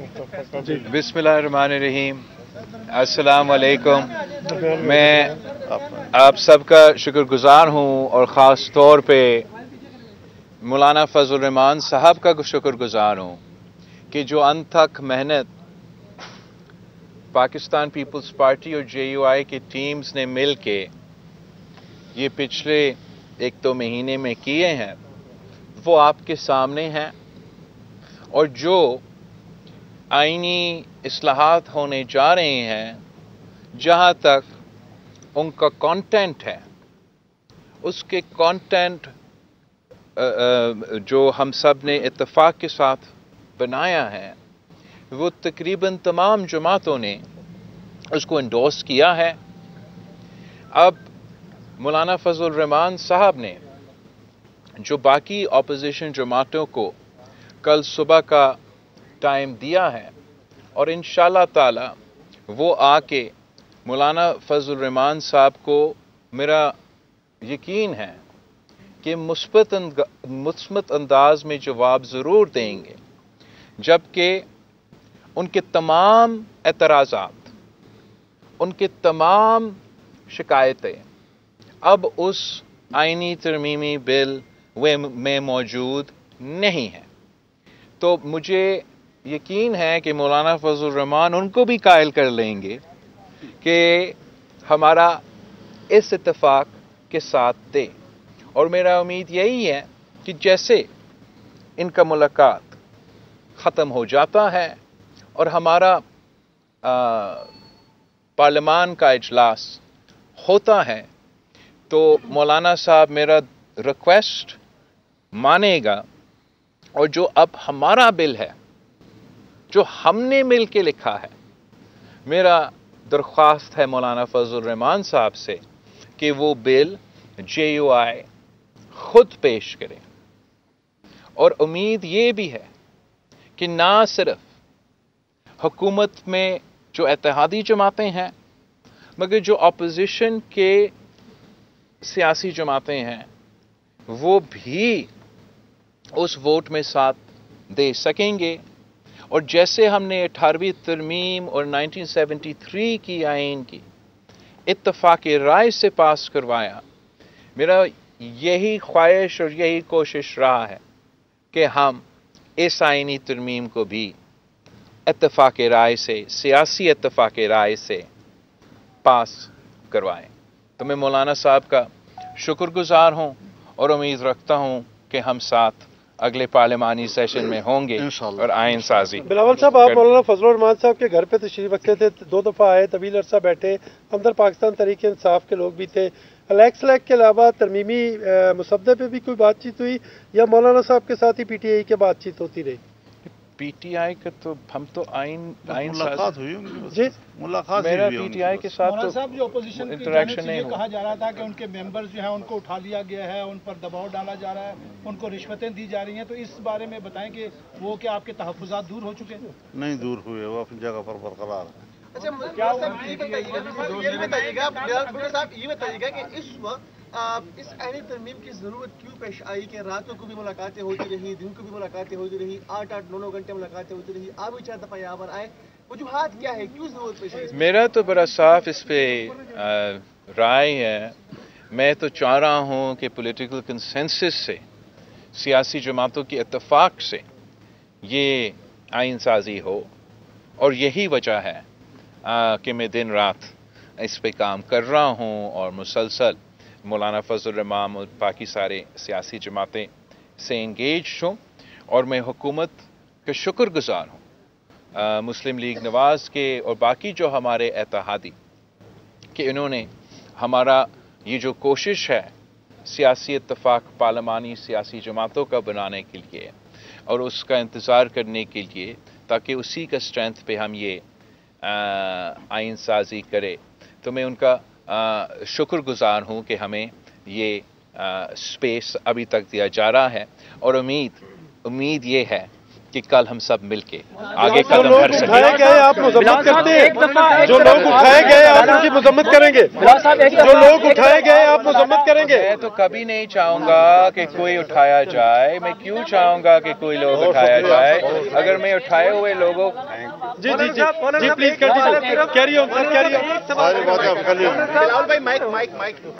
बिस्मिल्लाहिर्रहमानिर्रहीम। अस्सलाम वालेकुम। मैं आप सबका शुक्रगुजार हूँ और ख़ास तौर पे मौलाना फजल रहमान साहब का शुक्रगुजार हूँ कि जो अंत तक मेहनत पाकिस्तान पीपल्स पार्टी और JUI की टीम्स ने मिल के ये पिछले 1-2 महीने में किए हैं वो आपके सामने हैं, और जो आईनी इस्लाहात होने जा रहे हैं, जहाँ तक उनका कंटेंट है उसके कंटेंट जो हम सब ने इत्तेफाक के साथ बनाया है वो तकरीबन तमाम जमातों ने उसको इंडोर्स किया है। अब मौलाना फजल रहमान साहब ने जो बाकी अपोजिशन जमातों को कल सुबह का टाइम दिया है, और इंशाअल्लाह ताला वो आके मौलाना फजल रहमान साहब को मेरा यकीन है कि मुस्बत अंदाज में जवाब ज़रूर देंगे, जबकि उनके तमाम एतराज़ात, उनके तमाम शिकायतें अब उस आईनी तरमीमी बिल में मौजूद नहीं हैं। तो मुझे यकीन है कि मौलाना फजल रहमान उनको भी कायल कर लेंगे कि हमारा इस इत्तेफाक के साथ दे। और मेरा उम्मीद यही है कि जैसे इनका मुलाकात ख़त्म हो जाता है और हमारा पार्लियामान का इजलास होता है, तो मौलाना साहब मेरा रिक्वेस्ट मानेगा, और जो अब हमारा बिल है जो हमने मिल के लिखा है, मेरा दरख्वास्त है मौलाना फजल रहमान साहब से कि वो बिल JUI खुद पेश करें। और उम्मीद ये भी है कि ना सिर्फ हुकूमत में जो इत्तेहादी जमातें हैं, मगर जो अपोजिशन के सियासी जमातें हैं वो भी उस वोट में साथ दे सकेंगे। और जैसे हमने 18वीं तरमीम और 1973 की आइन की इत्तेफाक राय से पास करवाया, मेरा यही ख्वाहिश और यही कोशिश रहा है कि हम इस आइनी तरमीम को भी इत्तेफाक राय से, सियासी इत्तेफाक राय से पास करवाएं। तो मैं मौलाना साहब का शुक्रगुजार हूँ और उम्मीद रखता हूँ कि हम साथ अगले पार्लियामानी सेशन में होंगे और आइन साजी। बिलावल साहब, आप मौलाना फजल रहमान साहब के घर पे तशरीफ रखते थे, 2 दफ़ा आए, तवील अरसा बैठे, अंदर पाकिस्तान तहरीक इंसाफ के लोग भी थे। अलैक्स लैक के अलावा तरमीमी मुसद्दे पे भी कोई बातचीत हुई या मौलाना साहब के साथ ही PTI की बातचीत होती रही? PTI का तो हम तो आइन मुलाकात हुई जी, मुलाकात मेरा PTI के साथ तो साहब जो अपोजिशन इंटरेक्शन नहीं कहा जा रहा था कि उनके मेंबर्स जो है उनको उठा लिया गया है, उन पर दबाव डाला जा रहा है, उनको रिश्वतें दी जा रही हैं, तो इस बारे में बताएं कि वो क्या आपके तहफ़्फ़ुज़ात दूर हो चुके हैं? नहीं दूर हुए, वो अपनी जगह पर बरकरार है। अच्छा, क्या ये बताइएगा कि इस वक्त इस आईनी तरमीम की जरूरत क्यों पेश आई कि रातों को भी मुलाकातें होती रही, दिन को भी मुलाकातें होती रही, 8-8, 9-9 घंटे मुलाकातें होती रही, आप भी 4 दफा यहाँ पर आए, वजूहात क्या है, क्यों जरूरत पेश आई? मेरा तो बड़ा साफ इस पे राय है। मैं तो चाह रहा हूँ कि पॉलिटिकल कंसेंसस से, सियासी जमातों की इत्तेफाक से ये आइन साजी हो, और यही वजह है कि मैं दिन रात इस पे काम कर रहा हूँ और मुसलसल मौलाना फजल रहमान और बाकी सारे सियासी जमातें से इंगेज हूँ। और मैं हुकूमत का शुक्रगुजार हूँ, मुस्लिम लीग नवाज़ के और बाकी जो हमारे इत्तेहादी, कि इन्होंने हमारा ये जो कोशिश है सियासी इत्तेफाक पार्लियामानी सियासी जमातों का बनाने के लिए और उसका इंतज़ार करने के लिए, ताकि उसी का स्ट्रेंथ पे हम ये आइन साजी करें, तो मैं उनका शुक्रगुजार हूँ कि हमें ये स्पेस अभी तक दिया जा रहा है। और उम्मीद ये है کہ کل ہم سب مل کے آگے جو قدم لوگ بڑھ اٹھائے سکیں. گئے آپ مذمت کرتے ہیں؟ جو لوگ اٹھائے گئے آپ ان کی مذمت کریں گے؟ جو لوگ اٹھائے گئے آپ مذمت کریں گے؟ میں تو کبھی نہیں چاہوں گا کہ کوئی اٹھایا جائے. میں کیوں چاہوں گا کہ کوئی لوگ اٹھایا جائے؟ اگر میں اٹھائے ہوئے لوگوں جی جی جی جی please continue. Carry on sir, carry on. ساری باتیں آپ کر لیجیے. بلال بھائی مائک